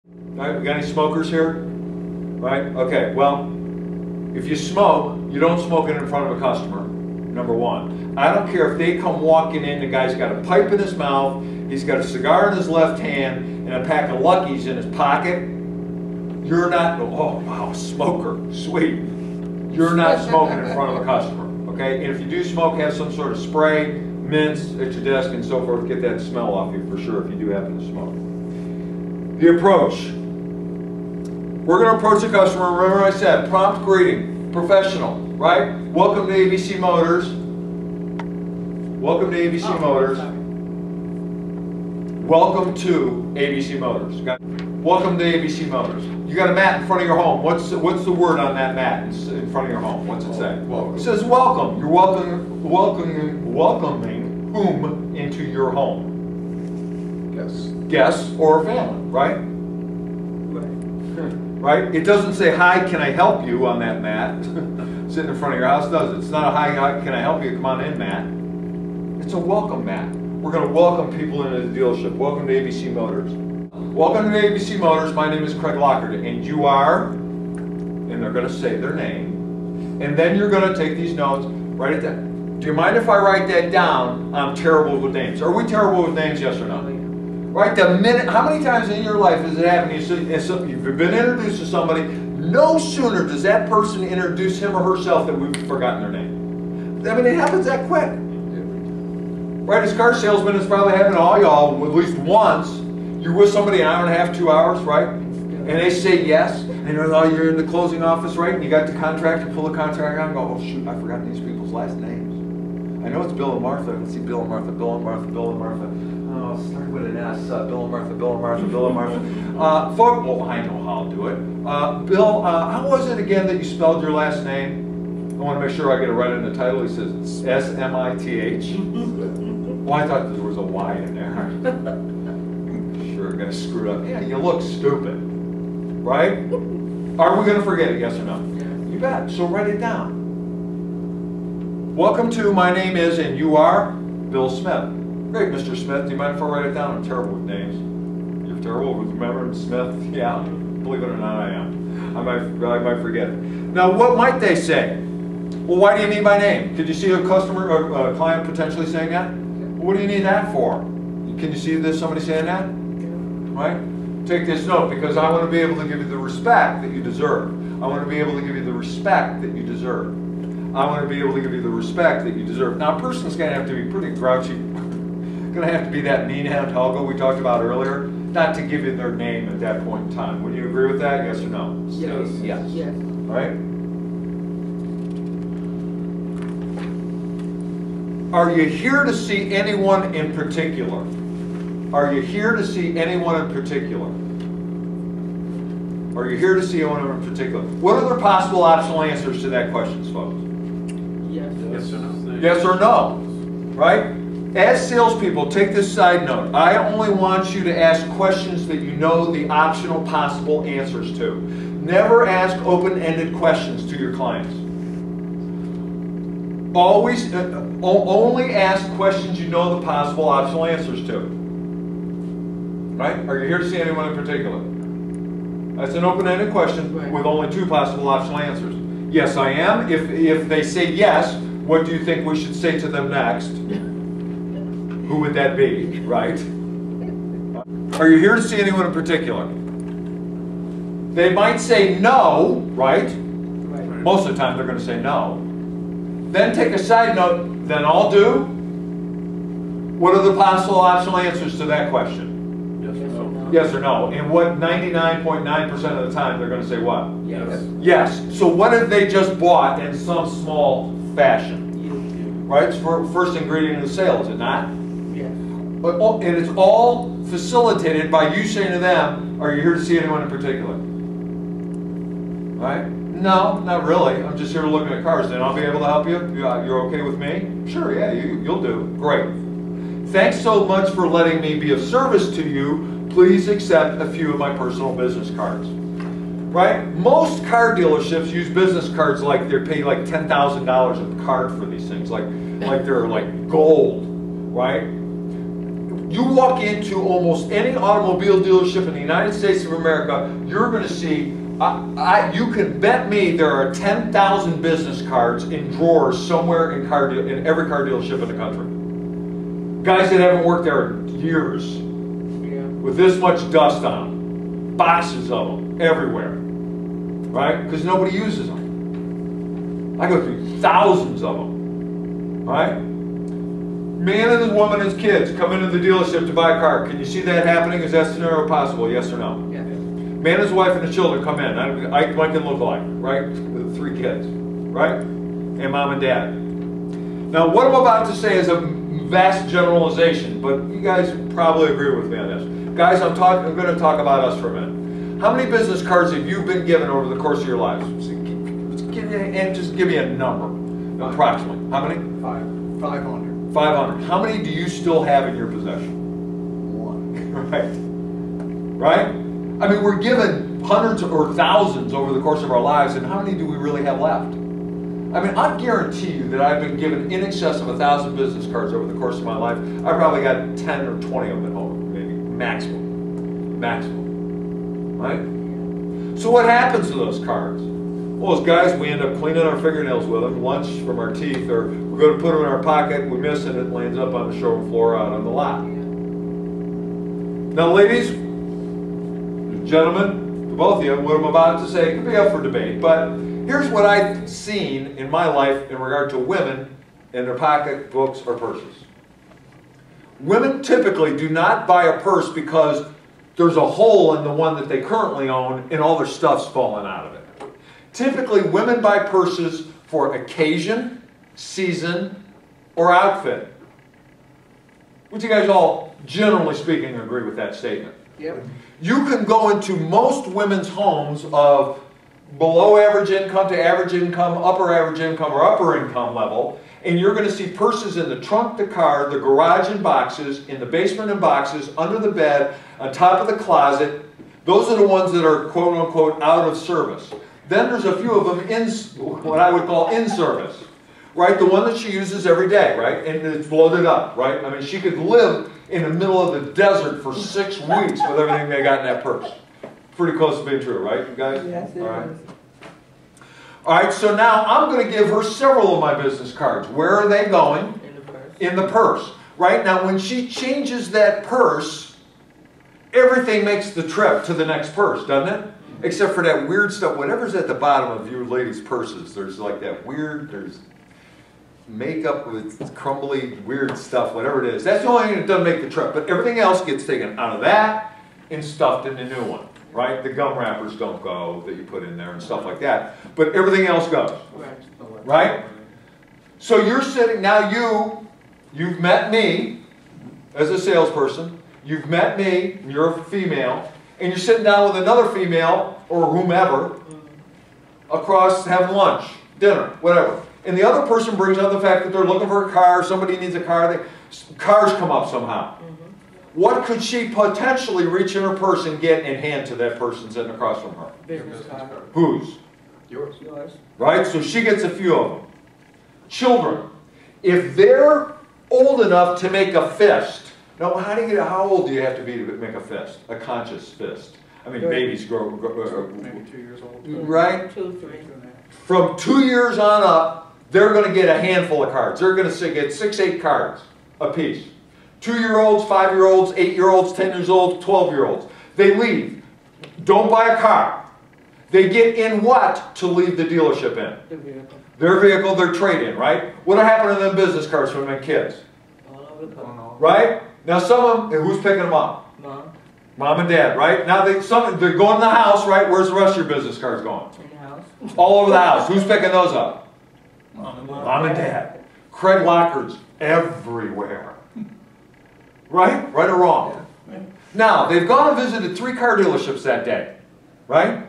All right, we got any smokers here? Right? Okay, well, if you smoke, you don't smoke it in front of a customer, number one. I don't care if they come walking in, the guy's got a pipe in his mouth, he's got a cigar in his left hand, and a pack of Luckies in his pocket. You're not, oh wow, smoker, sweet. You're not smoking in front of a customer, okay? And if you do smoke, have some sort of spray, mints at your desk and so forth, get that smell off you for sure if you do happen to smoke. The approach. We're going to approach the customer. Remember I said, prompt greeting, professional, right? Welcome to ABC Motors. Welcome to ABC Motors. Welcome to ABC Motors. Welcome to ABC Motors. You got a mat in front of your home. What's the word on that mat in front of your home? What's it say? Welcome. It says welcome. You're welcoming whom into your home? Guests or family, right? Right? It doesn't say, hi, can I help you on that mat sitting in front of your house, does it? It's not a hi, can I help you? Come on in, mat. It's a welcome mat. We're going to welcome people into the dealership. Welcome to ABC Motors. Welcome to ABC Motors. My name is Craig Lockard, and you are, and they're going to say their name, and then you're going to take these notes, write it down. Do you mind if I write that down? I'm terrible with names. Are we terrible with names, yes or no? Right, the minute, how many times in your life has it happened? You've been introduced to somebody, no sooner does that person introduce him or herself that we've forgotten their name. I mean, it happens that quick. Right, as car salesman, it's probably happened to all y'all at least once. You're with somebody an hour and a half, 2 hours, right? And they say yes, and you're in the closing office, right? And you got the contract, you pull the contract out and go, oh shoot, I've forgotten these people's last names. I know it's Bill and Martha. I can see Bill and Martha, Bill and Martha, Bill and Martha. Oh, starting with an S. Bill and Martha, Bill and Martha, Bill and Martha. Well, I know how I'll do it. Bill, how was it again that you spelled your last name? I want to make sure I get it right in the title. He says it's S-M-I-T-H. Well, I thought there was a Y in there. Sure, I got screwed up. Yeah, you look stupid. Right? Are we going to forget it, yes or no? You bet. So write it down. Welcome to, my name is, and you are Bill Smith. Great, Mr. Smith. Do you mind if I write it down? I'm terrible with names. You're terrible with remembering Smith? Yeah, believe it or not, I am. I might forget it. Now, what might they say? Well, why do you need my name? Could you see a customer or a client potentially saying that? Well, what do you need that for? Can you see this? Somebody saying that? Right? Take this note, because I want to be able to give you the respect that you deserve. I want to be able to give you the respect that you deserve. I want to be able to give you the respect that you deserve. Now, a person's going to have to be pretty grouchy. Going to have to be that mean-headed Helga we talked about earlier, not to give you their name at that point in time. Would you agree with that? Yes or no? Yes. Yes. Yes. All right? Are you here to see anyone in particular? Are you here to see anyone in particular? Are you here to see anyone in particular? What are the possible optional answers to that question, folks? Yes. Yes or no? Yes or no, right? As salespeople, take this side note. I only want you to ask questions that you know the optional possible answers to. Never ask open-ended questions to your clients. Always, only ask questions you know the possible optional answers to. Right? Are you here to see anyone in particular? That's an open-ended question with only two possible optional answers. Yes, I am. If they say yes, what do you think we should say to them next? Who would that be, right? Are you here to see anyone in particular? They might say no, right? Most of the time they're going to say no. Then take a side note, then I'll do. What are the possible optional answers to that question? Yes or no? Yes or no. And what 99.9% of the time they're going to say what? Yes. Yes. So what have they just bought in some small fashion? Right? It's for first ingredient of the sale, is it not? Yes. And it's all facilitated by you saying to them, are you here to see anyone in particular? Right? No, not really. I'm just here to look at cars. Then I'll be able to help you? You're okay with me? Sure, yeah, you'll do. Great. Thanks so much for letting me be of service to you. Please accept a few of my personal business cards. Right? Most car dealerships use business cards like they're paid like $10,000 a card for these things, like they're like gold, right? You walk into almost any automobile dealership in the United States of America, you're going to see, you can bet me there are 10,000 business cards in drawers somewhere in every car dealership in the country. Guys that haven't worked there in years, with this much dust on them, boxes of them everywhere, right? Because nobody uses them. I go through thousands of them, right? Man and his woman and his kids come into the dealership to buy a car. Can you see that happening? Is that scenario possible? Yes or no? Yes. Man and his wife and his children come in. I can look like, right? With 3 kids, right? And mom and dad. Now, what I'm about to say is a vast generalization, but you guys probably agree with me on this. Guys, I'm going to talk about us for a minute. How many business cards have you been given over the course of your lives? And just give me a number, approximately. How many? 500. 500. How many do you still have in your possession? 1. Right? I mean, we're given hundreds or thousands over the course of our lives, and how many do we really have left? I mean, I guarantee you that I've been given in excess of 1,000 business cards over the course of my life. I probably got 10 or 20 of them at home, maybe, maximum. Maximum. Right? So what happens to those cards? Well, as guys, we end up cleaning our fingernails with them, lunch from our teeth, or we're going to put them in our pocket, we miss it, and it lands up on the showroom floor out on the lot. Now, ladies, gentlemen, to both of you, what I'm about to say could be up for debate, but here's what I've seen in my life in regard to women and their pocketbooks or purses. Women typically do not buy a purse because there's a hole in the one that they currently own and all their stuff's fallen out of it. Typically, women buy purses for occasion, season, or outfit. Would you guys all, generally speaking, agree with that statement? Yep. You can go into most women's homes of below average income to average income, upper average income, or upper income level, and you're going to see purses in the trunk of the car, the garage in boxes, in the basement in boxes, under the bed, on top of the closet. Those are the ones that are quote-unquote out of service. Then there's a few of them in what I would call in service, right? The one that she uses every day, right? And it's loaded up, right? I mean, she could live in the middle of the desert for 6 weeks with everything they got in that purse. Pretty close to being true, right, you guys? Yes, it is. All right, so now I'm going to give her several of my business cards. Where are they going? In the purse. In the purse, right? Now, when she changes that purse, everything makes the trip to the next purse, doesn't it? Except for that weird stuff, whatever's at the bottom of you ladies' purses. There's like that weird, there's makeup with crumbly, weird stuff, whatever it is. That's the only thing that doesn't make the trip. But everything else gets taken out of that and stuffed in the new one, right? The gum wrappers don't go that you put in there and stuff like that. But everything else goes, right? So you're sitting, now you've met me as a salesperson. You've met me, and you're a female. And you're sitting down with another female, or whomever, across having lunch, dinner, whatever. And the other person brings up the fact that they're looking for a car, somebody needs a car, cars come up somehow. What could she potentially reach in her purse and get and hand to that person sitting across from her? Business card. Whose? Yours. Right? So she gets a few of them. Children, if they're old enough to make a fist, now, how old do you have to be to make a fist? A conscious fist. I mean, babies grow Maybe 2 years old. Right? 2, 3. From 2 years on up, they're going to get a handful of cards. They're going to get 6, 8 cards a piece. 2-year-olds, 5-year-olds, 8-year-olds, 10 years old, 12-year-olds. They leave. Don't buy a car. They get in what to leave the dealership in? The vehicle. Their vehicle, their trade-in, right? What'll happen to them business cards from their kids? All over the place. Right? Now some of them, who's picking them up? Mom. Mom and Dad, right? Now they're going in the house, right? Where's the rest of your business cards going? In the house. All over the house. Who's picking those up? Mom and Dad. Craig lockers everywhere. Right? Right or wrong? Yeah. Now, they've gone and visited 3 car dealerships that day. Right?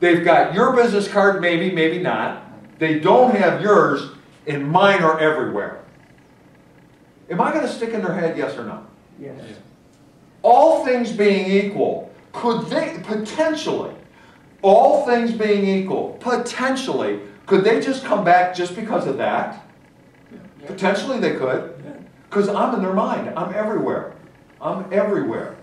They've got your business card, maybe, maybe not. They don't have yours, and mine are everywhere. Am I going to stick in their head, yes or no? Yes. All things being equal, could they potentially, all things being equal, potentially, could they just come back just because of that? Yeah. Potentially they could, because I'm in their mind. I'm everywhere. I'm everywhere.